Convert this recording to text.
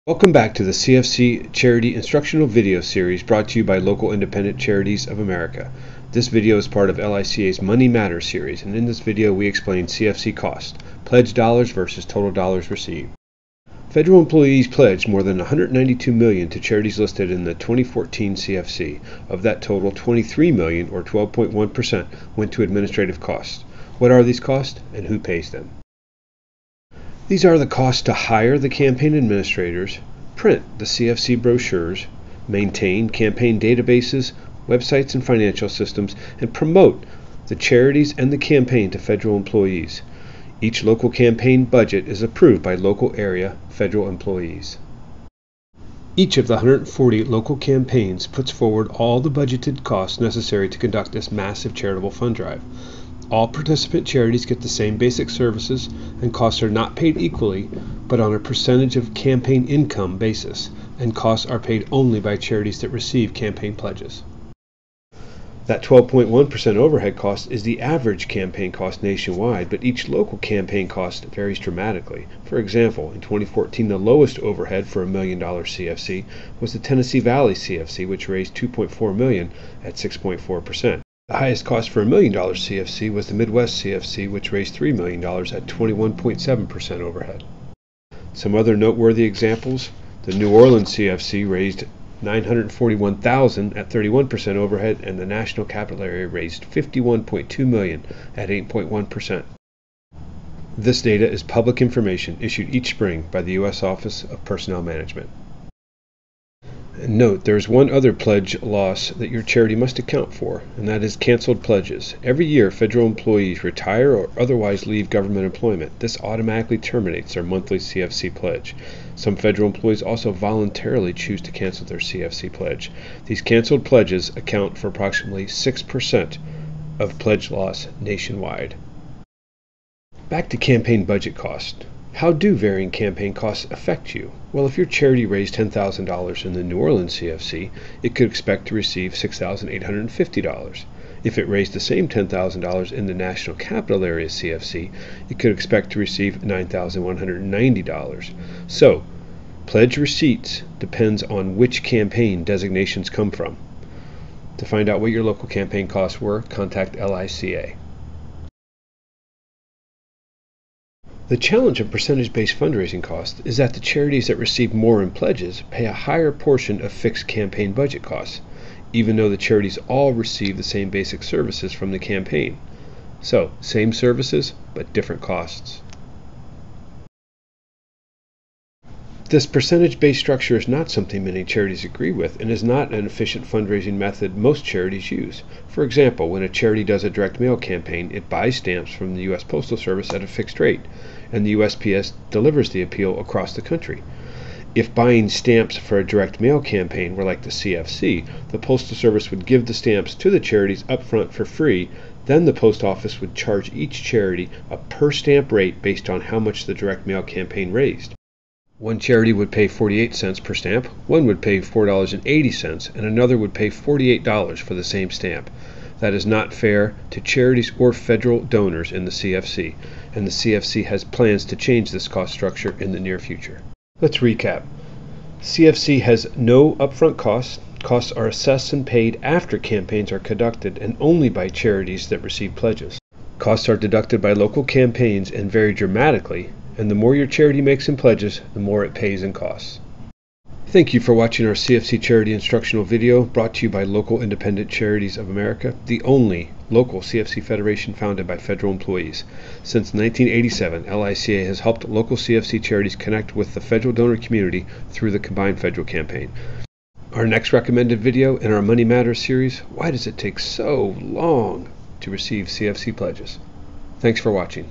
Welcome back to the CFC Charity Instructional Video Series brought to you by Local Independent Charities of America. This video is part of LICA's Money Matters series, and in this video we explain CFC cost, pledged dollars versus total dollars received. Federal employees pledged more than $192 million to charities listed in the 2014 CFC. Of that total, $23 million, or 12.1%, went to administrative costs. What are these costs, and who pays them? These are the costs to hire the campaign administrators, print the CFC brochures, maintain campaign databases, websites and financial systems, and promote the charities and the campaign to federal employees. Each local campaign budget is approved by local area federal employees. Each of the 140 local campaigns puts forward all the budgeted costs necessary to conduct this massive charitable fund drive. All participant charities get the same basic services, and costs are not paid equally, but on a percentage of campaign income basis, and costs are paid only by charities that receive campaign pledges. That 12.1% overhead cost is the average campaign cost nationwide, but each local campaign cost varies dramatically. For example, in 2014, the lowest overhead for $1 million CFC was the Tennessee Valley CFC, which raised $2.4 million at 6.4%. The highest cost for $1 million CFC was the Midwest CFC, which raised $3 million at 21.7% overhead. Some other noteworthy examples: the New Orleans CFC raised $941,000 at 31% overhead, and the National Capital Area raised $51.2 million at 8.1%. This data is public information issued each spring by the U.S. Office of Personnel Management. And note, there is one other pledge loss that your charity must account for, and that is canceled pledges. Every year, federal employees retire or otherwise leave government employment. This automatically terminates their monthly CFC pledge. Some federal employees also voluntarily choose to cancel their CFC pledge. These canceled pledges account for approximately 6% of pledge loss nationwide. Back to campaign budget cost. How do varying campaign costs affect you? Well, if your charity raised $10,000 in the New Orleans CFC, it could expect to receive $6,850. If it raised the same $10,000 in the National Capital Area CFC, it could expect to receive $9,190. So, pledge receipts depends on which campaign designations come from. To find out what your local campaign costs were, contact LICA. The challenge of percentage-based fundraising costs is that the charities that receive more in pledges pay a higher portion of fixed campaign budget costs, even though the charities all receive the same basic services from the campaign. So, same services, but different costs. This percentage-based structure is not something many charities agree with, and is not an efficient fundraising method most charities use. For example, when a charity does a direct mail campaign, it buys stamps from the U.S. Postal Service at a fixed rate, and the USPS delivers the appeal across the country. If buying stamps for a direct mail campaign were like the CFC, the Postal Service would give the stamps to the charities upfront for free. Then the post office would charge each charity a per stamp rate based on how much the direct mail campaign raised. One charity would pay 48 cents per stamp, one would pay $4.80, and another would pay $48 for the same stamp. That is not fair to charities or federal donors in the CFC, and the CFC has plans to change this cost structure in the near future. Let's recap. CFC has no upfront costs. Costs are assessed and paid after campaigns are conducted, and only by charities that receive pledges. Costs are deducted by local campaigns and vary dramatically, and the more your charity makes in pledges, the more it pays in costs. Thank you for watching our CFC Charity Instructional Video brought to you by Local Independent Charities of America, the only local CFC federation founded by federal employees. Since 1987, LICA has helped local CFC charities connect with the federal donor community through the combined federal campaign. Our next recommended video in our Money Matters series: why does it take so long to receive CFC pledges? Thanks for watching.